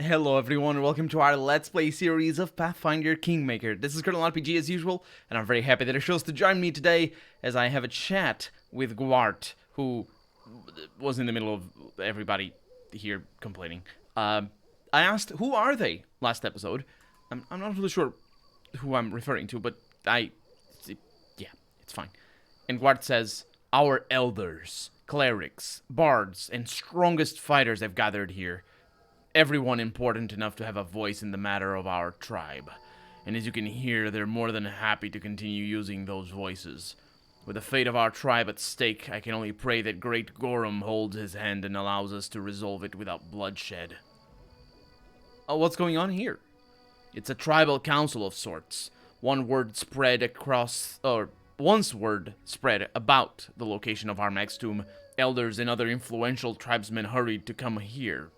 Hello everyone, and welcome to our Let's Play series of Pathfinder Kingmaker. This is Colonel RPG as usual, and I'm very happy that it chose to join me today as I have a chat with Gwart, who was in the middle of everybody here complaining. I asked, who are they, last episode. I'm not really sure who I'm referring to, but yeah, it's fine. And Gwart says, our elders, clerics, bards, and strongest fighters have gathered here. Everyone important enough to have a voice in the matter of our tribe. And as you can hear, they're more than happy to continue using those voices. With the fate of our tribe at stake, I can only pray that Great Gorham holds his hand and allows us to resolve it without bloodshed. Oh, what's going on here? It's a tribal council of sorts. Once word spread about the location of Armag's tomb, elders and other influential tribesmen hurried to come here.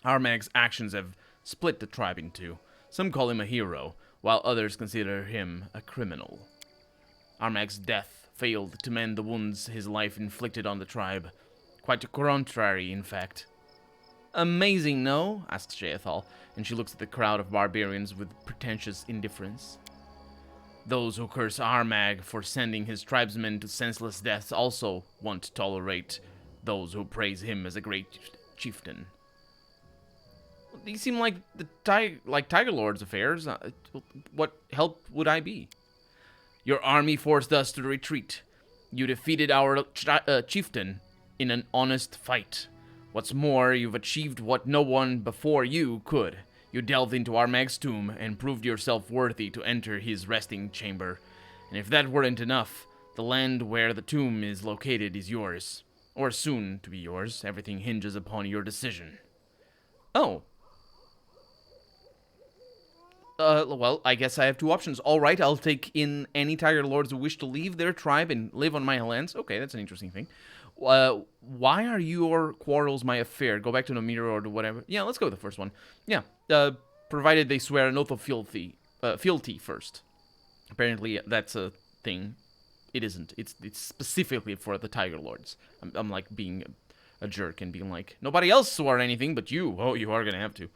Armag's actions have split the tribe in two. Some call him a hero, while others consider him a criminal. Armag's death failed to mend the wounds his life inflicted on the tribe. Quite the contrary, in fact. Amazing, no? Asks Jaethal, and she looks at the crowd of barbarians with pretentious indifference. Those who curse Armag for sending his tribesmen to senseless deaths also won't tolerate those who praise him as a great chieftain. These seem like the Tiger Lord's affairs. What help would I be? Your army forced us to retreat. You defeated our chieftain in an honest fight. What's more, you've achieved what no one before you could. You delved into Armag's tomb and proved yourself worthy to enter his resting chamber. And if that weren't enough, the land where the tomb is located is yours. Or soon to be yours. Everything hinges upon your decision. Oh. Well, I guess I have two options. All right, I'll take in any Tiger Lords who wish to leave their tribe and live on my lands. Okay, that's an interesting thing. Why are your quarrels my affair? Go back to Nomira or whatever. Yeah, let's go with the first one. Yeah, provided they swear an oath of fealty first. Apparently, that's a thing. It isn't. It's specifically for the Tiger Lords. I'm like being a jerk and being like, nobody else swore anything but you. Oh, you are gonna have to.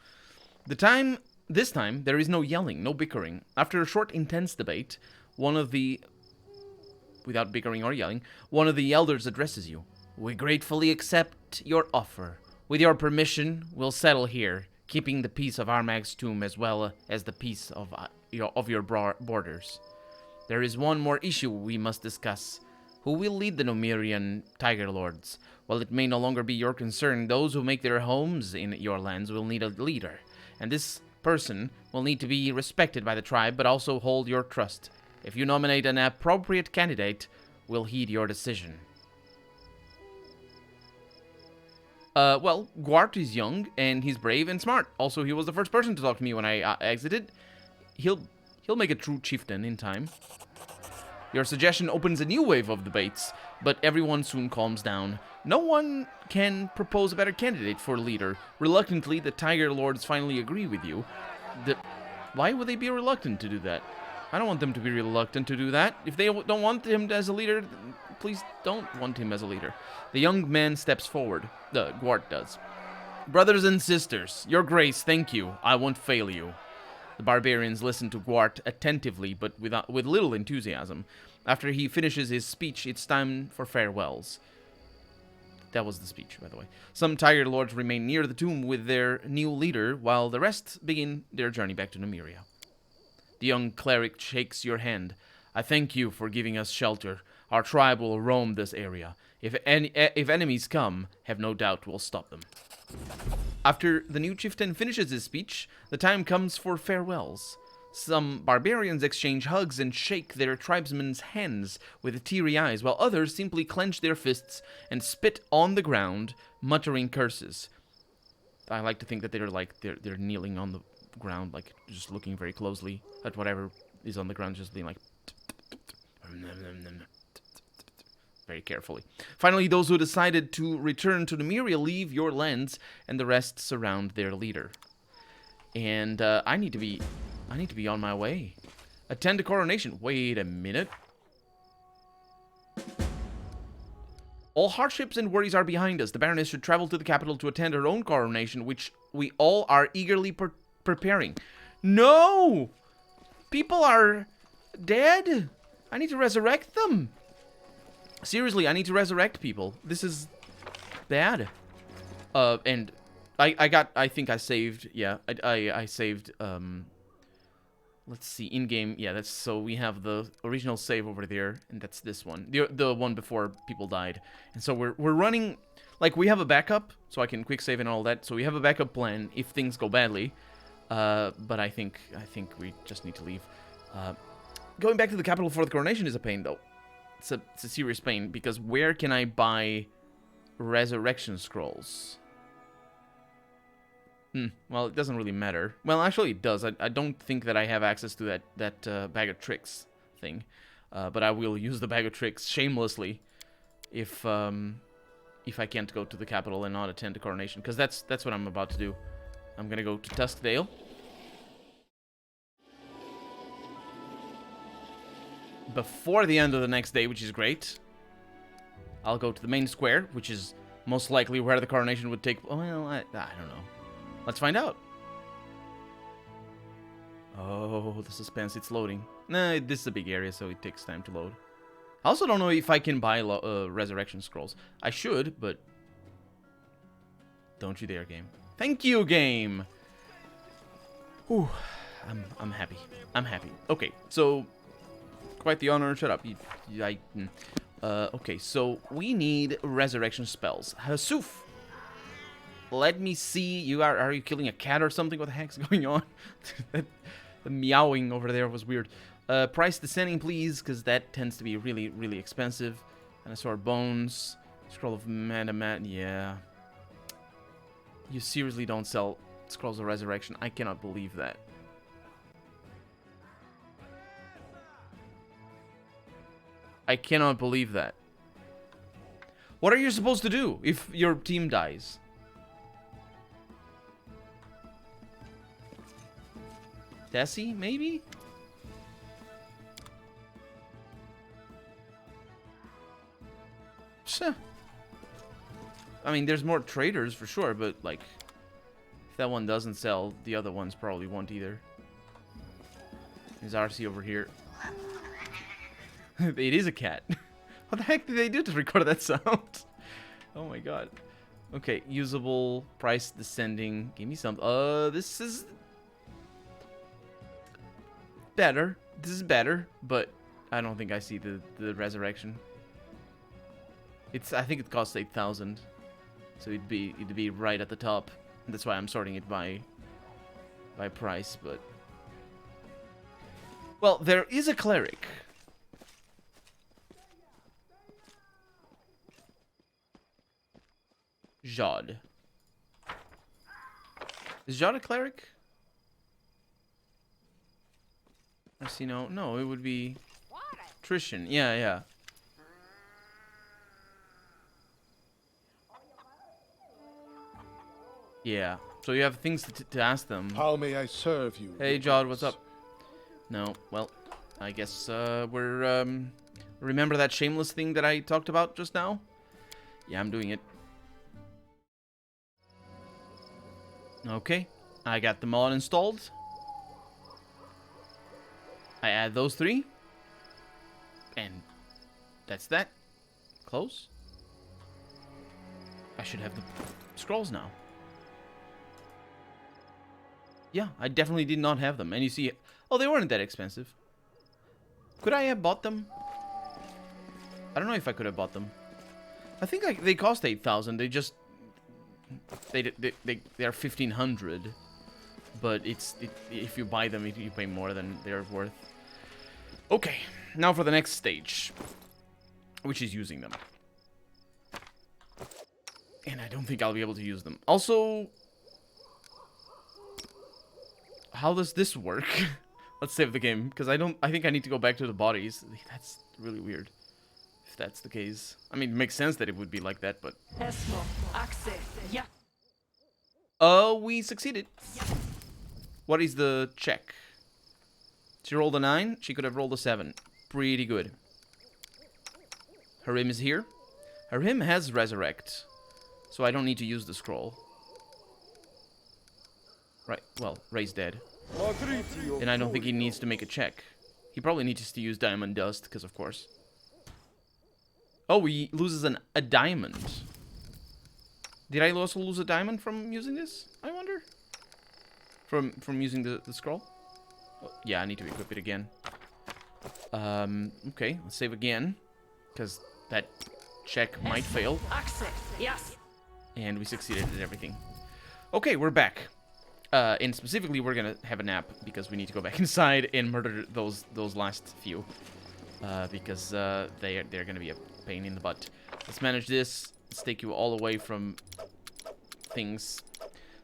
This time, there is no yelling, no bickering. After a short, intense debate, without bickering or yelling, one of the elders addresses you. We gratefully accept your offer. With your permission, we'll settle here, keeping the peace of Armag's tomb as well as the peace of your borders. There is one more issue we must discuss. Who will lead the Nomirian Tiger Lords? While it may no longer be your concern, those who make their homes in your lands will need a leader, and this person will need to be respected by the tribe, but also hold your trust. If you nominate an appropriate candidate, we'll heed your decision. Well, Gwart is young, and he's brave and smart. Also, he was the first person to talk to me when I exited. He'll make a true chieftain in time. Your suggestion opens a new wave of debates, but everyone soon calms down. No one can propose a better candidate for leader. Reluctantly, the Tiger Lords finally agree with you. Why would they be reluctant to do that? I don't want them to be reluctant to do that. If they don't want him as a leader, please don't want him as a leader. The young man steps forward. Gwart does. Brothers and sisters, your grace, thank you. I won't fail you. The barbarians listen to Gwart attentively, but with little enthusiasm. After he finishes his speech, it's time for farewells. That was the speech, by the way. Some Tiger Lords remain near the tomb with their new leader, while the rest begin their journey back to Numeria. The young cleric shakes your hand. I thank you for giving us shelter. Our tribe will roam this area. If enemies come, have no doubt we'll stop them. After the new chieftain finishes his speech, the time comes for farewells. Some barbarians exchange hugs and shake their tribesmen's hands with teary eyes, while others simply clench their fists and spit on the ground, muttering curses. I like to think that they're kneeling on the ground, like just looking very closely at whatever is on the ground, just being like very carefully. Finally, those who decided to return to Numeria leave your lands, and the rest surround their leader. And I need to be on my way. Attend a coronation. Wait a minute. All hardships and worries are behind us. The Baroness should travel to the capital to attend her own coronation, which we all are eagerly preparing. No! People are dead. I need to resurrect them. Seriously, I need to resurrect people. This is bad. And I think I saved, yeah, I saved, let's see, in-game, yeah, that's, so we have the original save over there, and that's this one, the one before people died. And so we're running, like, we have a backup, so I can quick save and all that, so we have a backup plan if things go badly, but I think we just need to leave. Going back to the capital for the coronation is a pain, though. It's a serious pain, because where can I buy resurrection scrolls? Well, it doesn't really matter. Well, actually, it does. I don't think that I have access to that bag of tricks thing, but I will use the bag of tricks shamelessly if I can't go to the capital and not attend the coronation, because that's what I'm about to do. I'm gonna go to Tuskdale. Before the end of the next day, which is great. I'll go to the main square, which is most likely where the coronation would take. Well, I don't know. Let's find out. Oh, the suspense, it's loading. Nah, this is a big area, so it takes time to load. I also don't know if I can buy resurrection scrolls. I should, but don't you dare, game. Thank you, game. Whew, I'm happy. I'm happy. Okay, so quite the honor. Shut up. Okay, so we need resurrection spells. Hasuf. Let me see. Are you killing a cat or something? What the heck's going on? The meowing over there was weird. Price descending, please, because that tends to be really, really expensive. Dinosaur bones. Scroll of mana. Yeah. You seriously don't sell scrolls of resurrection. I cannot believe that. I cannot believe that. What are you supposed to do if your team dies? Tessie, maybe? Sure. I mean, there's more traders for sure, but like, if that one doesn't sell, the other ones probably won't either. There's RC over here. It is a cat. What the heck did they do to record that sound? Oh my god. Okay, usable, price descending. Give me some. This is better. This is better, but I don't think I see the resurrection. I think it costs 8,000, so it'd be right at the top. That's why I'm sorting it by price. But well, there is a cleric. Jod. Is Jod a cleric? I see. No, it would be Trishan. Yeah. Yeah. So you have things to ask them. How may I serve you? Hey, Jod, what's up? No, well, I guess we're remember that shameless thing that I talked about just now? Yeah, I'm doing it. Okay, I got them all installed. I add those 3. And that's that. Close. I should have the scrolls now. Yeah, I definitely did not have them. And you see, oh, they weren't that expensive. Could I have bought them? I don't know if I could have bought them. I think they cost 8,000. They just they're 1,500. But if you buy them, you pay more than they're worth. Okay, now for the next stage, which is using them. And I don't think I'll be able to use them. Also, how does this work? Let's save the game, because I think I need to go back to the bodies. That's really weird, if that's the case. I mean, it makes sense that it would be like that, but... we succeeded. What is the check? She rolled a 9. She could have rolled a 7. Pretty good. Harim is here. Harim has resurrect, so I don't need to use the scroll. Right, well, Ray's dead. And I don't think he needs to make a check. He probably needs to use diamond dust, because of course. Oh, he loses a diamond. Did I also lose a diamond from using this, I wonder? From using the scroll? Oh, yeah, I need to equip it again. Okay, let's save again. Because that check might fail. Yes. And we succeeded at everything. Okay, we're back. And specifically, we're gonna have a nap because we need to go back inside and murder those last few. Because they're gonna be a pain in the butt. Let's manage this. Let's take you all away from things.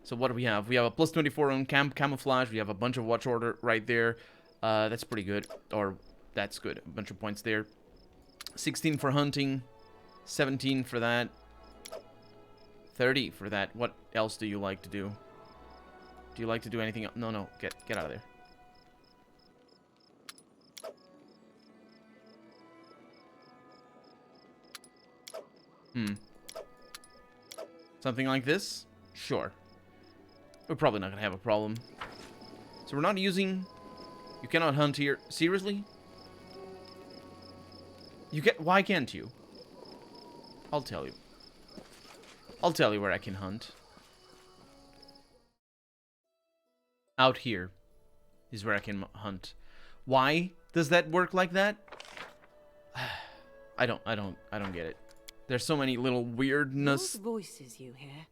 So what do we have? We have a plus 24 on camouflage. We have a bunch of watch order right there. That's pretty good. Or that's good. A bunch of points there. 16 for hunting. 17 for that. 30 for that. What else do you like to do? Do you like to do anything else? No, no. Get out of there. Something like this? Sure. We're probably not going to have a problem. So we're not using... You cannot hunt here. Seriously? You get... Why can't you? I'll tell you. I'll tell you where I can hunt. Out here is where I can hunt. Why does that work like that? I don't get it. There's so many little weirdness. Those voices you hear.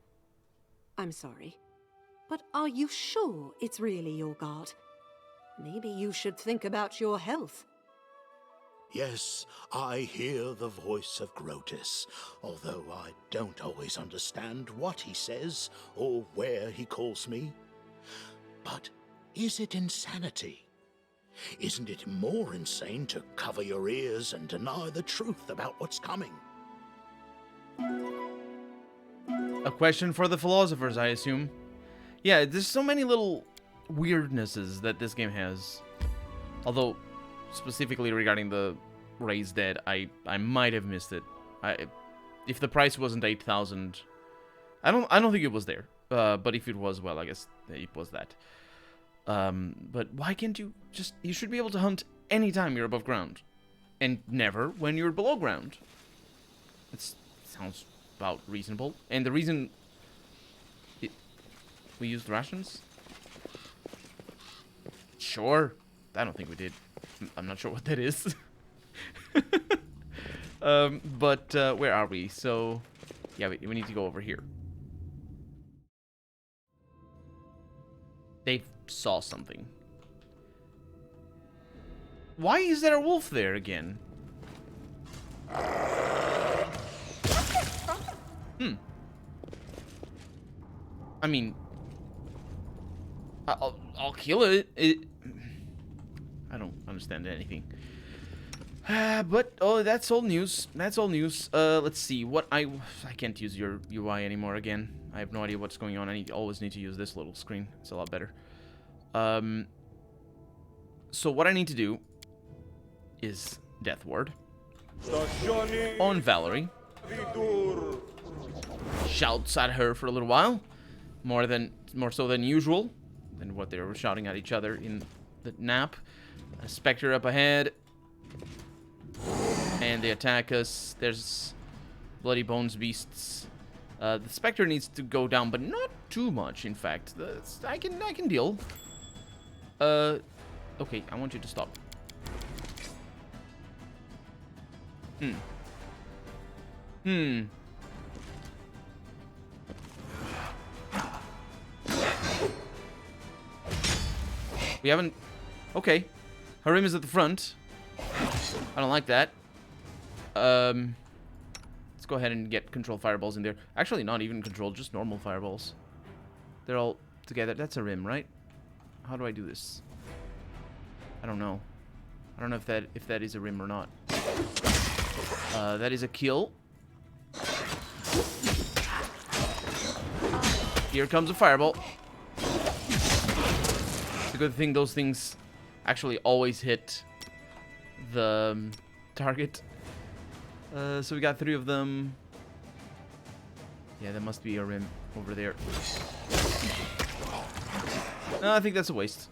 I'm sorry, but are you sure it's really your god? Maybe you should think about your health. Yes, I hear the voice of Grotus, although I don't always understand what he says or where he calls me. But is it insanity? Isn't it more insane to cover your ears and deny the truth about what's coming? A question for the philosophers, I assume. Yeah, there's so many little weirdnesses that this game has. Although, specifically regarding the Ray's Dead, I might have missed it. If the price wasn't 8,000, I don't think it was there. But if it was, well, I guess it was that. But why can't you just... You should be able to hunt anytime you're above ground. And never when you're below ground. It sounds about reasonable. And the reason... We used rations? Sure. I don't think we did. I'm not sure what that is. But where are we? So, yeah, we need to go over here. They saw something. Why is there a wolf there again? I mean, I'll kill it. I don't understand anything. But oh, that's old news. That's old news. Let's see. What I can't use your UI anymore again. I have no idea what's going on. I always need to use this little screen. It's a lot better. So what I need to do is Death Ward on Valerie. Shouts at her for a little while, more so than usual, than what they were shouting at each other in the nap. A Spectre up ahead, and they attack us. There's Bloody Bones beasts. The Spectre needs to go down, but not too much. In fact, I can deal. Okay, I want you to stop. We haven't... Okay. Harim is at the front. I don't like that. Let's go ahead and get control fireballs in there. Actually, not even control, just normal fireballs. They're all together. That's Harim, right? How do I do this? I don't know. I don't know if that is a rim or not. That is a kill. Here comes a fireball. It's a good thing those things actually always hit the target. So we got 3 of them. Yeah, there must be a rim over there. No, I think that's a waste.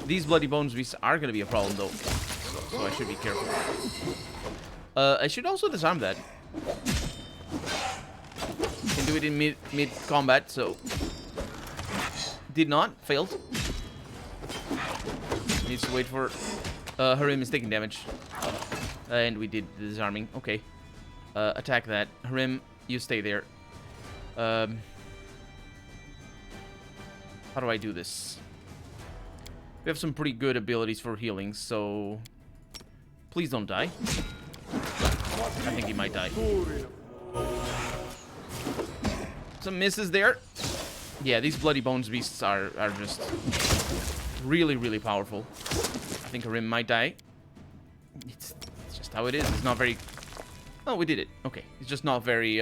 These bloody bones beasts are going to be a problem, though. So I should be careful. I should also disarm that. Can do it in mid-combat, so... Did not. Failed. Needs to wait for... Harim is taking damage. And we did the disarming. Okay. Attack that. Harim, you stay there. How do I do this? We have some pretty good abilities for healing, so... Please don't die. I think he might die. Some misses there. Yeah, these bloody bones beasts are just really, really powerful. I think Harim might die. It's just how it is. It's not very... Oh, we did it. Okay. It's just not very,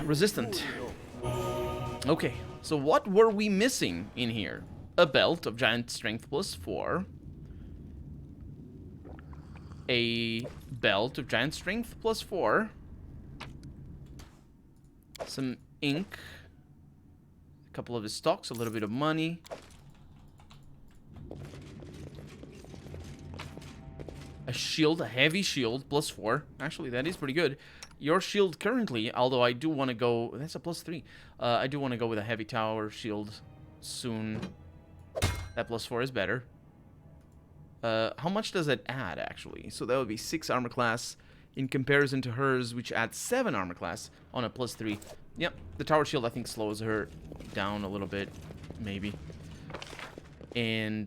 resistant. Okay. So what were we missing in here? A belt of giant strength +4. A belt of giant strength +4. Some ink. A couple of his stocks. A little bit of money. A shield, a heavy shield, +4. Actually, that is pretty good. Your shield currently, although I do want to go... That's a +3. I do want to go with a heavy tower shield soon. That +4 is better. How much does it add, actually? So that would be 6 armor class in comparison to hers, which adds 7 armor class on a +3. Yep, the tower shield, I think, slows her down a little bit, maybe. And,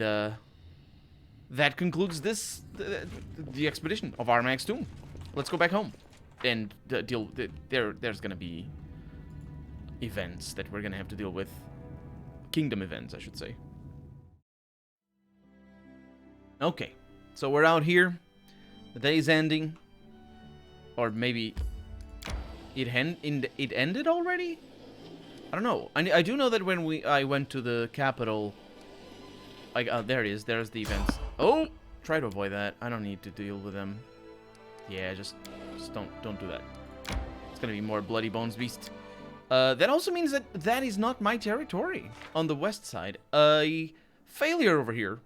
that concludes the expedition of Armag's Tomb. Let's go back home and deal. There's gonna be events that we're gonna have to deal with. Kingdom events, I should say. Okay, so we're out here. The day's ending, or maybe it ended already. I don't know. I do know that when I went to the capital. There it is. There's the events. Oh, try to avoid that. I don't need to deal with them. Yeah, just don't do that. It's gonna be more bloody bones beast. That also means that is not my territory on the west side. A failure over here.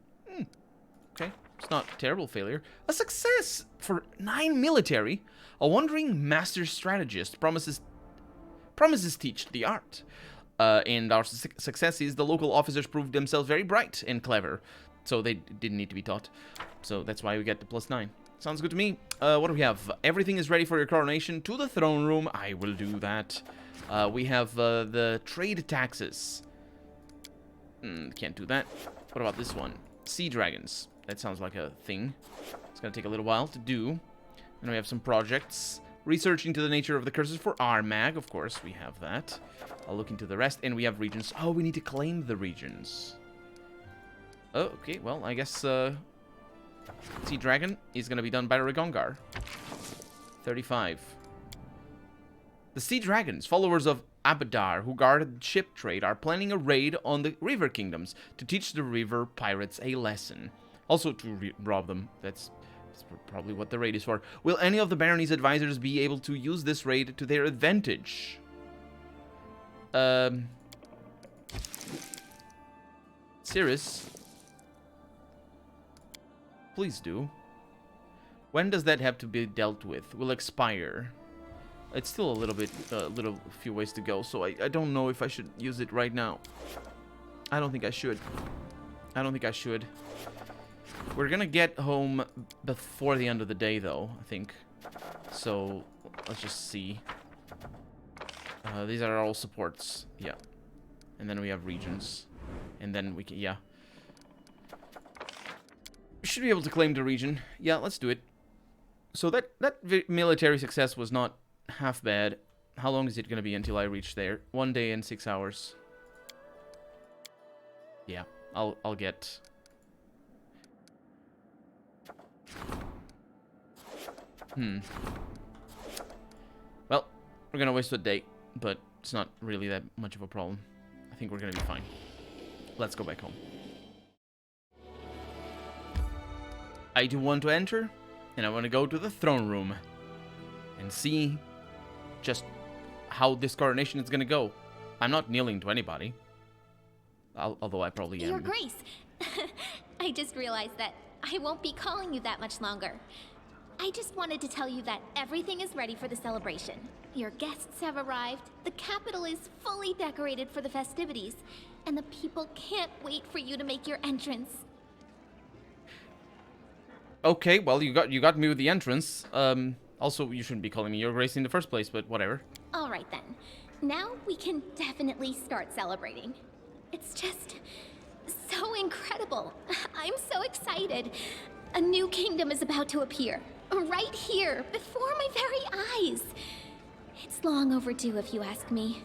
Okay, it's not a terrible failure. A success for 9 military. A wandering master strategist promises teach the art. And our success is the local officers proved themselves very bright and clever. So they didn't need to be taught. So that's why we get the +9. Sounds good to me. What do we have? Everything is ready for your coronation. To the throne room. I will do that. We have the trade taxes. Can't do that. What about this one? Sea dragons. That sounds like a thing. It's going to take a little while to do. And we have some projects. Research into the nature of the curses for Armag. Of course, we have that. I'll look into the rest. And we have regions. Oh, we need to claim the regions. Oh, okay. Well, I guess Sea Dragon is going to be done by Ragongar. 35. The Sea Dragons, followers of Abadar, who guarded ship trade, are planning a raid on the river kingdoms to teach the river pirates a lesson. Also to rob them. That's probably what the raid is for. Will any of the barony's advisors be able to use this raid to their advantage? Cirrus, please do. When does that have to be dealt with? Will expire. It's still a little bit, few ways to go, so I don't know if I should use it right now. I don't think I should. We're gonna get home before the end of the day, though, I think. So, let's just see. These are all supports, yeah. And then we have regions. And then we can, yeah. We should be able to claim the region. Yeah, let's do it. So that military success was not half bad. How long is it gonna be until I reach there? 1 day and 6 hours. Yeah, I'll get... Well, we're gonna waste a day, but it's not really that much of a problem. I think we're gonna be fine. Let's go back home. I do want to enter, and I want to go to the throne room and see just how this coronation is gonna go. I'm not kneeling to anybody. Although I probably am. Your Grace, I just realized that I won't be calling you that much longer. I just wanted to tell you that everything is ready for the celebration. Your guests have arrived, the capital is fully decorated for the festivities, and the people can't wait for you to make your entrance. Okay, well, you got me with the entrance. Also, you shouldn't be calling me Your Grace in the first place, but whatever. All right then. Now we can definitely start celebrating. It's just so incredible. I'm so excited. A new kingdom is about to appear. Right here, before my very eyes. It's long overdue, if you ask me.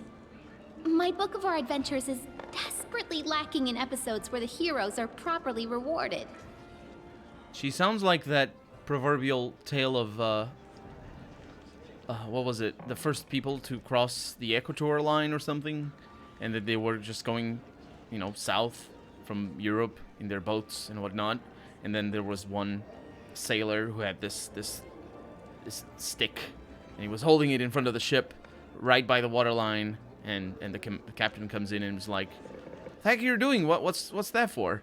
My book of our adventures is desperately lacking in episodes where the heroes are properly rewarded. She sounds like that proverbial tale of, what was it? The first people to cross the Equator line or something? And that they were just going, you know, south from Europe in their boats and whatnot. And then there was one sailor who had this stick, and he was holding it in front of the ship right by the waterline, and the captain comes in and was like, "The heck you're doing? What's that for?"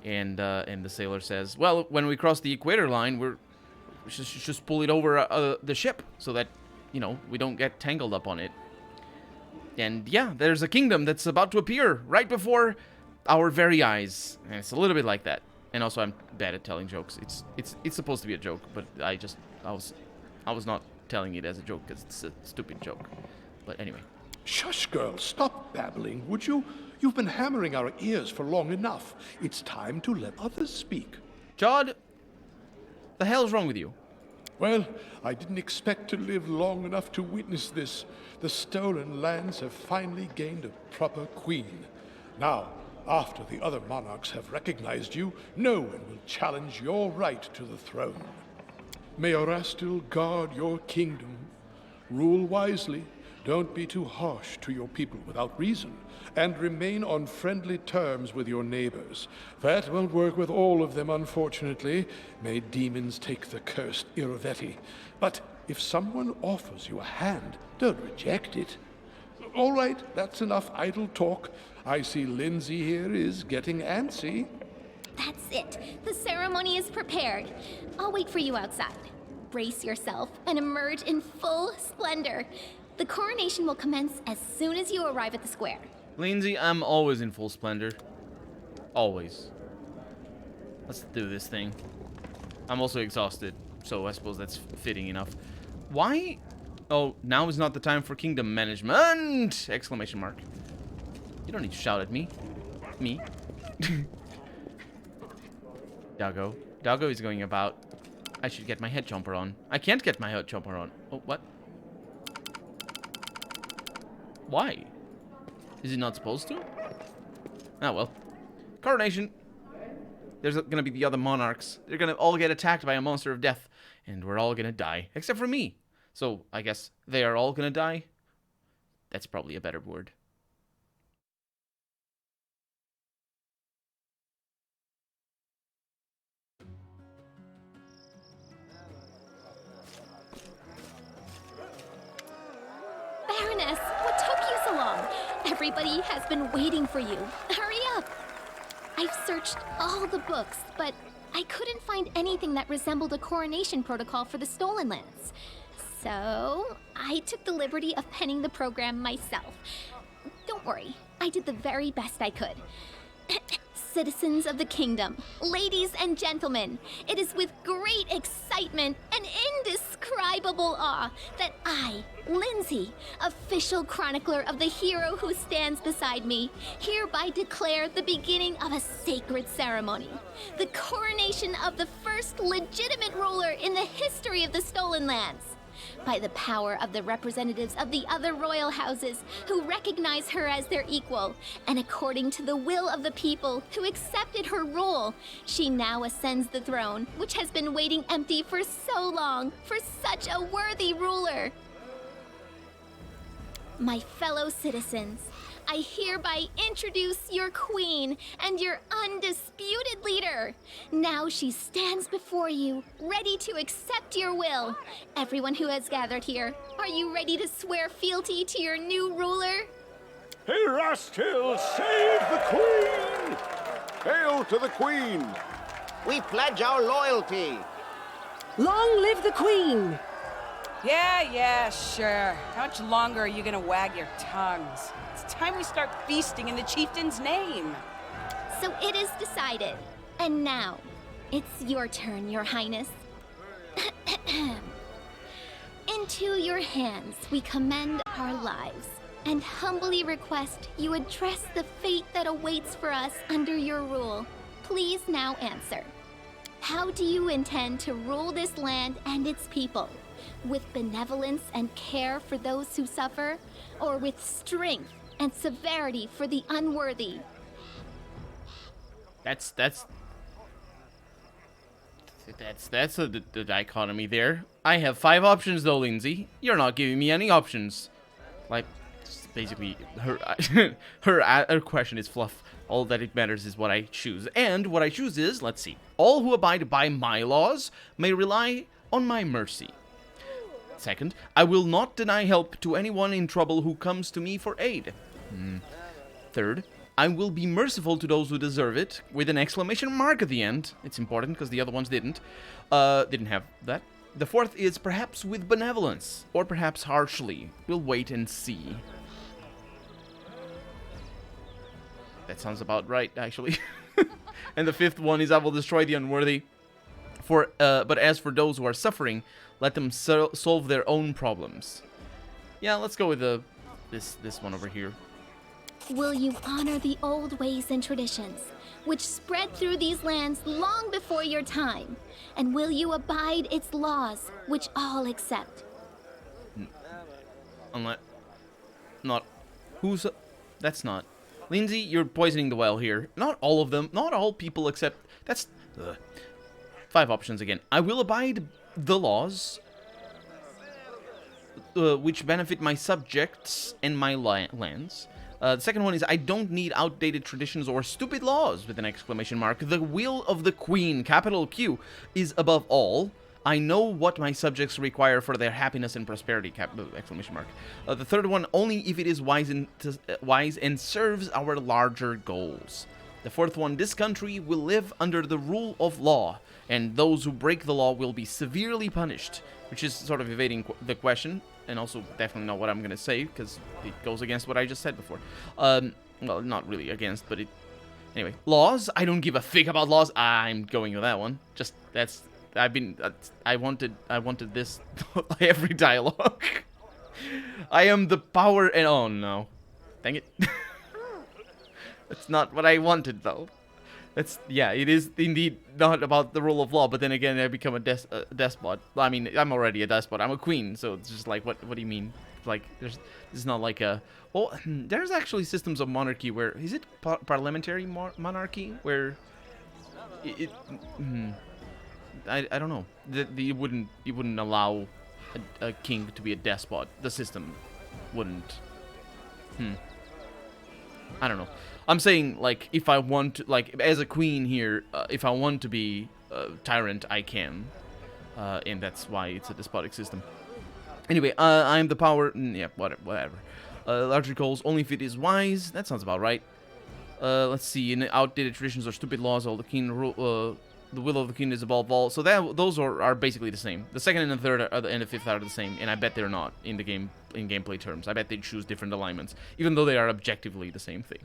And the sailor says, "Well, when we cross the equator line, we just pull it over the ship so that, you know, we don't get tangled up on it." And yeah, there's a kingdom that's about to appear right before our very eyes, and it's a little bit like that. And also, I'm bad at telling jokes. It's supposed to be a joke, but I was not telling it as a joke because it's a stupid joke. But anyway. Shush, girl, stop babbling, would you? You've been hammering our ears for long enough. It's time to let others speak. Jod, the hell's wrong with you? Well, I didn't expect to live long enough to witness this. The stolen lands have finally gained a proper queen. Now, after the other monarchs have recognized you, no one will challenge your right to the throne. May Orastil guard your kingdom. Rule wisely. Don't be too harsh to your people without reason, and remain on friendly terms with your neighbors. That won't work with all of them, unfortunately. May demons take the cursed Iravetti. But if someone offers you a hand, don't reject it. All right, that's enough idle talk. I see Lindsay here is getting antsy. That's it. The ceremony is prepared. I'll wait for you outside. Brace yourself and emerge in full splendor. The coronation will commence as soon as you arrive at the square. Lindsay, I'm always in full splendor. Always. Let's do this thing. I'm also exhausted, so I suppose that's fitting enough. Why? Oh, now is not the time for kingdom management! Exclamation mark. You don't need to shout at me. Me. Doggo. Doggo is going about. I should get my head chomper on. I can't get my head chomper on. Oh, what? Why? Is it not supposed to? Ah, well. Coronation. There's gonna be the other monarchs. They're gonna all get attacked by a monster of death. And we're all gonna die. Except for me. So, I guess they are all gonna die? That's probably a better word. Baroness, what took you so long? Everybody has been waiting for you. Hurry up! I've searched all the books, but I couldn't find anything that resembled a coronation protocol for the stolen lands. So, I took the liberty of penning the program myself. Don't worry, I did the very best I could. Citizens of the kingdom, ladies and gentlemen, it is with great excitement and indescribable awe that I, Lindsay, official chronicler of the hero who stands beside me, hereby declare the beginning of a sacred ceremony, the coronation of the first legitimate ruler in the history of the Stolen Lands. By the power of the representatives of the other royal houses who recognize her as their equal, and according to the will of the people who accepted her rule, she now ascends the throne, which has been waiting empty for so long, for such a worthy ruler. My fellow citizens, I hereby introduce your queen and your undisputed leader. Now she stands before you, ready to accept your will. Everyone who has gathered here, are you ready to swear fealty to your new ruler? Erastil, save the Queen! Hail to the Queen! We pledge our loyalty. Long live the Queen! Yeah, sure. How much longer are you gonna wag your tongues? It's time we start feasting in the chieftain's name. So it is decided. And now, it's your turn, Your Highness. Into your hands we commend our lives, and humbly request you address the fate that awaits for us under your rule. Please now answer. How do you intend to rule this land and its people? With benevolence and care for those who suffer, or with strength and severity for the unworthy? That's the dichotomy there. I have 5 options though, Lindsay. You're not giving me any options. Like, basically, her question is fluff. All that it matters is what I choose. And what I choose is, let's see, all who abide by my laws may rely on my mercy. Second, I will not deny help to anyone in trouble who comes to me for aid. Third, I will be merciful to those who deserve it, with an exclamation mark at the end. It's important because the other ones didn't have that. The fourth is perhaps with benevolence, or perhaps harshly. We'll wait and see. That sounds about right, actually. And the fifth one is I will destroy the unworthy. But as for those who are suffering, let them solve their own problems. Yeah, let's go with this one over here. Will you honor the old ways and traditions, which spread through these lands long before your time? And will you abide its laws, which all accept? Unless... Not... Who's... That's not... Lindsay, you're poisoning the well here. Not all of them. Not all people accept... That's... 5 options again. I will abide the laws which benefit my subjects and my lands. The second one is I don't need outdated traditions or stupid laws, with an exclamation mark. The will of the Queen, capital Q, is above all. I know what my subjects require for their happiness and prosperity, exclamation mark. The third one, only if it is wise and serves our larger goals. The fourth one, this country will live under the rule of law, and those who break the law will be severely punished, which is sort of evading the question, and also definitely not what I'm going to say, because it goes against what I just said before. Well, not really against, but it... Anyway, laws, I don't give a fig about laws. I'm going with that one. Just, that's... I wanted this every dialogue. I am the power and... Oh, no. Dang it. That's not what I wanted, though. That's... Yeah, it is indeed not about the rule of law, but then again, I become a despot. I mean, I'm already a despot. I'm a queen, so it's just like, what do you mean? Like, this is not like a... Well, there's actually systems of monarchy where... Is it parliamentary monarchy? Where... I don't know. You wouldn't allow a king to be a despot. The system wouldn't. I don't know. I'm saying, like, if I want to, like, as a queen here, if I want to be a tyrant, I can. And that's why it's a despotic system. Anyway, I'm the power... Yeah, whatever. Larger goals, only if it is wise. That sounds about right. Let's see. In outdated traditions or stupid laws, all the king rule... the will of the king is above all. So those are basically the same. The second and the third and the fifth are the same, and I bet they're not in the game in gameplay terms. I bet they choose different alignments, even though they are objectively the same thing.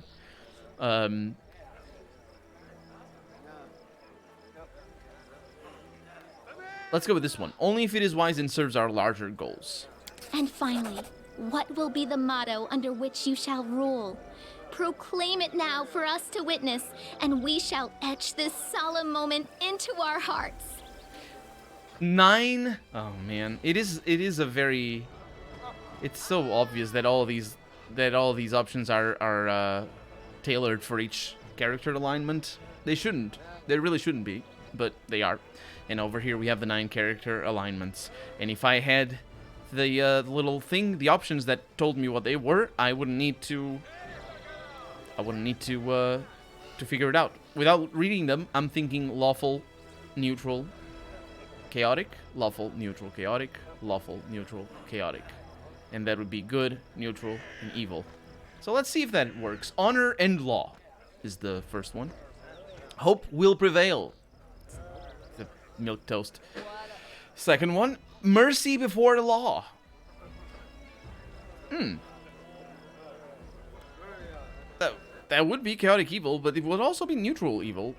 Let's go with this one. Only if it is wise and serves our larger goals. And finally, what will be the motto under which you shall rule? Proclaim it now for us to witness, and we shall etch this solemn moment into our hearts. 9. Oh man, it is a very... It's so obvious that all these options are tailored for each character alignment. They shouldn't. They really shouldn't be, but they are. And over here we have the 9 character alignments. And if I had the little thing, the options that told me what they were, I wouldn't need to I wouldn't need to figure it out. Without reading them, I'm thinking lawful, neutral, chaotic, lawful, neutral, chaotic, lawful, neutral, chaotic. And that would be good, neutral, and evil. So let's see if that works. Honor and law is the first one. Hope will prevail. The milk toast. Second one, mercy before the law. That would be chaotic evil, but it would also be neutral evil.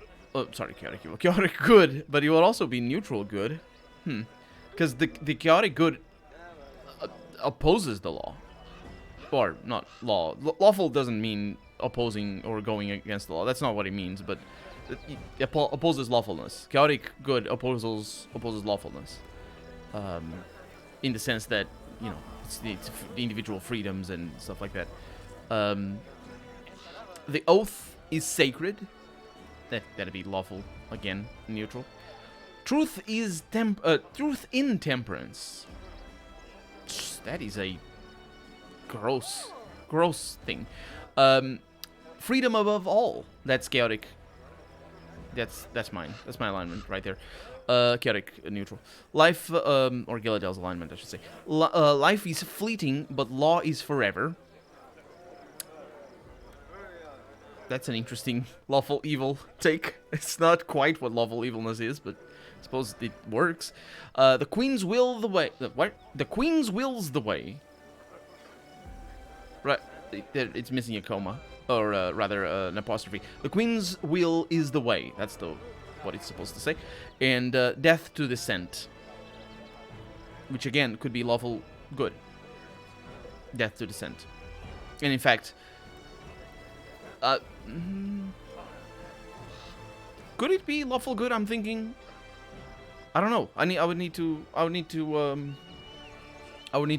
Sorry, chaotic evil. Chaotic good, but it would also be neutral good. Because the chaotic good opposes the law. Or, not law. Lawful doesn't mean opposing or going against the law. That's not what it means, but it opposes lawfulness. Chaotic good opposes lawfulness. In the sense that, you know, it's the individual freedoms and stuff like that. The oath is sacred. That'd be lawful again, neutral. Truth is truth in temperance. That is a gross thing. Freedom above all. That's chaotic. That's mine. That's my alignment right there. Chaotic, neutral. Life, or Giladel's alignment, I should say. Life is fleeting, but law is forever. That's an interesting lawful evil take. It's not quite what lawful evilness is, but I suppose it works. The Queen's will the way. The Queen's wills the way. Right, it's missing a comma, or rather an apostrophe. The Queen's will is the way. That's what it's supposed to say. And death to dissent, which again could be lawful good. Death to dissent, and in fact. Could it be lawful good? I'm thinking. I don't know. I would need to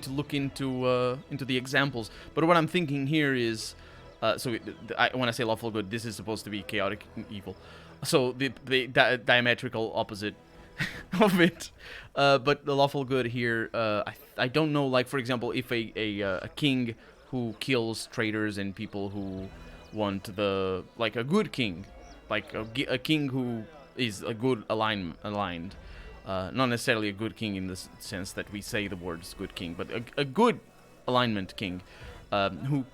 look into the examples. But what I'm thinking here is, when I say lawful good, this is supposed to be chaotic evil. So the diametrical opposite of it. But the lawful good here, I don't know. Like for example, if a king who kills traitors and people who want like a good king, like a king who is a good aligned, not necessarily a good king in the sense that we say the words good king, but a good alignment king, who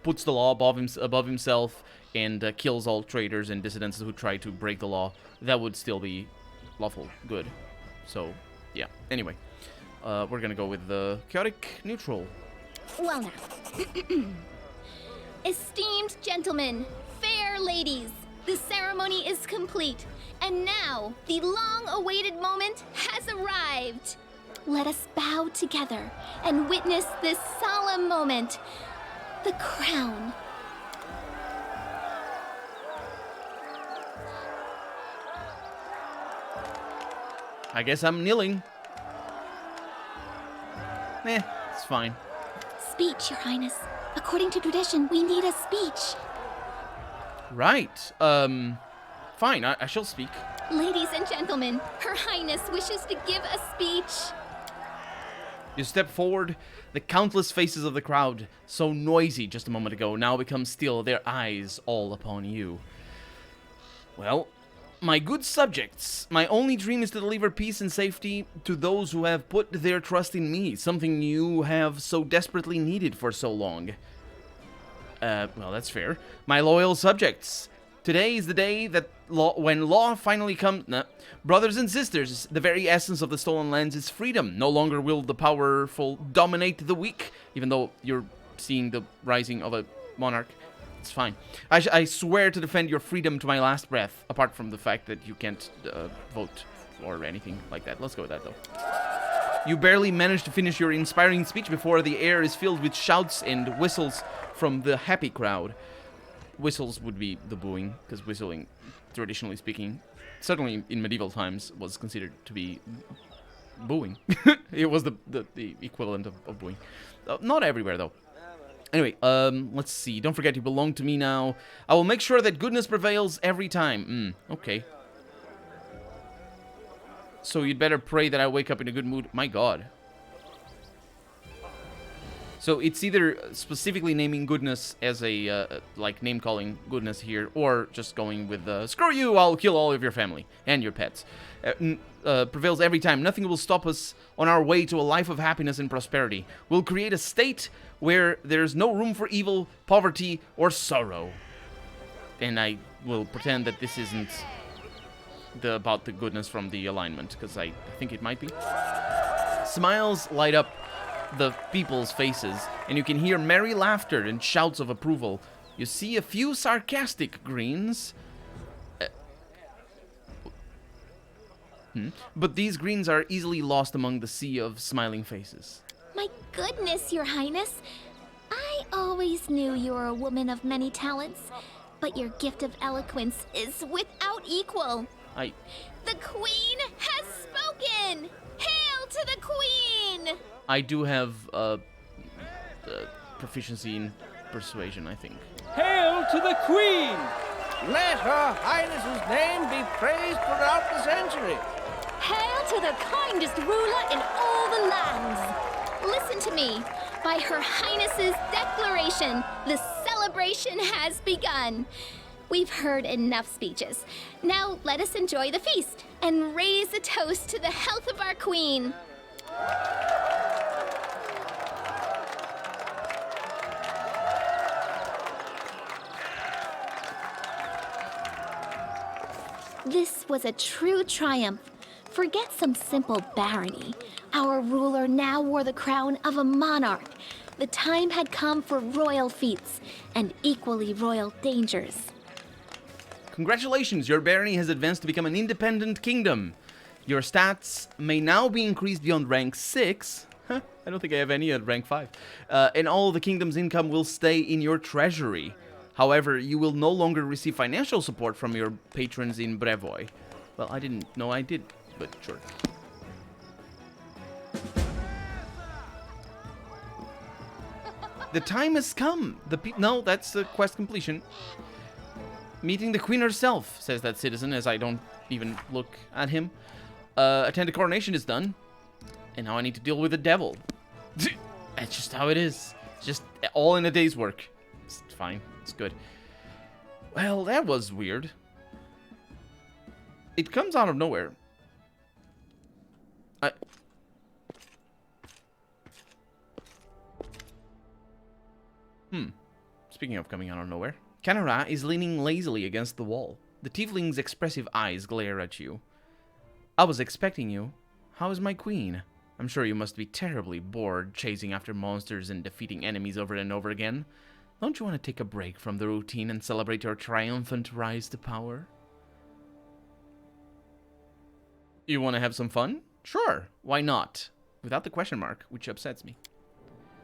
puts the law above himself and kills all traitors and dissidents who try to break the law. That would still be lawful good. So yeah. Anyway, we're gonna go with the chaotic neutral. Well now. Esteemed gentlemen, fair ladies, the ceremony is complete, and now the long-awaited moment has arrived. Let us bow together and witness this solemn moment, the crown. I guess I'm kneeling. It's fine. Speech, Your Highness. According to tradition, we need a speech. Right. Fine, I shall speak. Ladies and gentlemen, Her Highness wishes to give a speech. You step forward. The countless faces of the crowd, so noisy just a moment ago, now become still, their eyes all upon you. Well, my good subjects, my only dream is to deliver peace and safety to those who have put their trust in me, something you have so desperately needed for so long. Well, that's fair. My loyal subjects, today is the day that when law finally comes. Brothers and sisters, the very essence of the Stolen Lands is freedom. No longer will the powerful dominate the weak, even though you're seeing the rising of a monarch. It's fine. I swear to defend your freedom to my last breath, apart from the fact that you can't vote or anything like that. Let's go with that, though. You barely manage to finish your inspiring speech before the air is filled with shouts and whistles from the happy crowd. Whistles would be the booing, because whistling, traditionally speaking, certainly in medieval times, was considered to be booing. It was the equivalent of booing. Not everywhere, though. Anyway, let's see. Don't forget you belong to me now. I will make sure that goodness prevails every time. Okay. So you'd better pray that I wake up in a good mood. My God. So it's either specifically naming goodness as a, like, name-calling goodness here, or just going with, screw you, I'll kill all of your family and your pets. Prevails every time. Nothing will stop us on our way to a life of happiness and prosperity. We'll create a state where there's no room for evil, poverty, or sorrow. And I will pretend that this isn't about the goodness from the alignment, because I think it might be. Smiles light up the people's faces, and you can hear merry laughter and shouts of approval. You see a few sarcastic greens, but these greens are easily lost among the sea of smiling faces. My goodness, Your Highness. I always knew you were a woman of many talents, but your gift of eloquence is without equal. The Queen has spoken! Hail to the Queen! I do have proficiency in persuasion, I think. Hail to the Queen! Let Her Highness's name be praised throughout the century. Hail to the kindest ruler in all the lands! Listen to me. By Her Highness's declaration, the celebration has begun. We've heard enough speeches. Now let us enjoy the feast and raise a toast to the health of our Queen. This was a true triumph. Forget some simple barony. Our ruler now wore the crown of a monarch. The time had come for royal feats and equally royal dangers. Congratulations, your barony has advanced to become an independent kingdom. Your stats may now be increased beyond rank 6. I don't think I have any at rank 5. And all the kingdom's income will stay in your treasury. However, you will no longer receive financial support from your patrons in Brevoy. Well, I didn't know I did, but sure. The time has come. No, that's the quest completion. Meeting the Queen herself, says that citizen, as I don't even look at him. Attended coronation is done. And now I need to deal with the devil. That's just how it is. It's just all in a day's work. It's fine. It's good. Well, that was weird. It comes out of nowhere. Speaking of coming out of nowhere. Kanara is leaning lazily against the wall. The tiefling's expressive eyes glare at you. I was expecting you. How is my queen? I'm sure you must be terribly bored chasing after monsters and defeating enemies over and over again. Don't you want to take a break from the routine and celebrate your triumphant rise to power? You want to have some fun? Sure, why not? Without the question mark, which upsets me.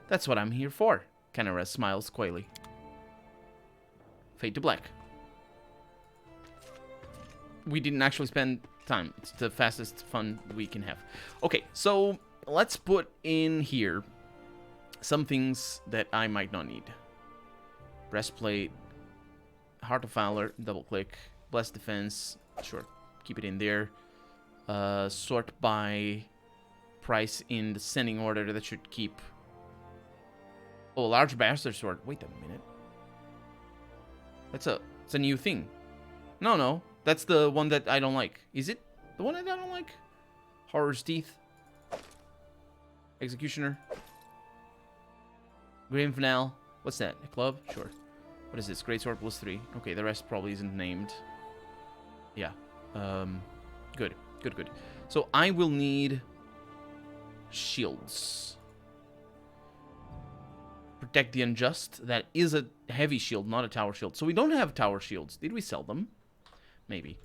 That's what I'm here for. Kanara smiles coyly. Fade to black. We didn't actually spend time. It's the fastest fun we can have. Okay, so let's put in here some things that I might not need. Breastplate, Heart of Valor, double click, Blessed Defense, sure, keep it in there. Sort by price in descending order, that should keep. Oh, large bastard sword. Wait a minute. It's a new thing. No, that's the one that I don't like. Is it the one that I don't like? Horror's Teeth. Executioner. Grim Finale. What's that? A club? Sure. What is this? Great Sword +3. Okay, the rest probably isn't named. Yeah. Good. So I will need shields. Protect the Unjust. That is a heavy shield, not a tower shield. So we don't have tower shields. Did we sell them? Maybe.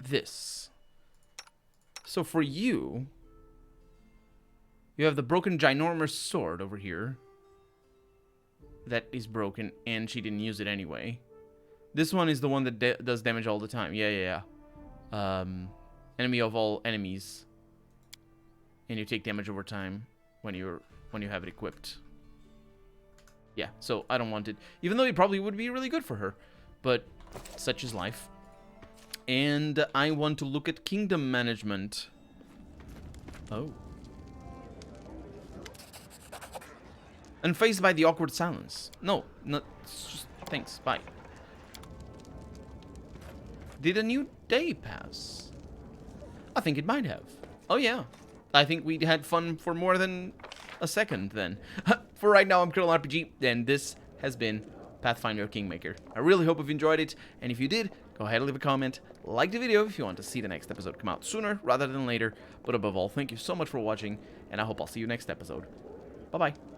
This. So for you, you have the broken ginormous sword over here. That is broken, and she didn't use it anyway. This one is the one that does damage all the time. Yeah. Enemy of all enemies. And you take damage over time when you have it equipped. Yeah, so I don't want it. Even though it probably would be really good for her. But such is life. And I want to look at kingdom management. Oh. Unfazed by the awkward silence. No, just thanks. Bye. Did a new day pass? I think it might have. Oh yeah. I think we had fun for more than a second then. For right now, I'm Colonel RPG, and this has been Pathfinder Kingmaker. I really hope you've enjoyed it, and if you did, go ahead and leave a comment, like the video if you want to see the next episode come out sooner rather than later, but above all, thank you so much for watching, and I hope I'll see you next episode. Bye-bye.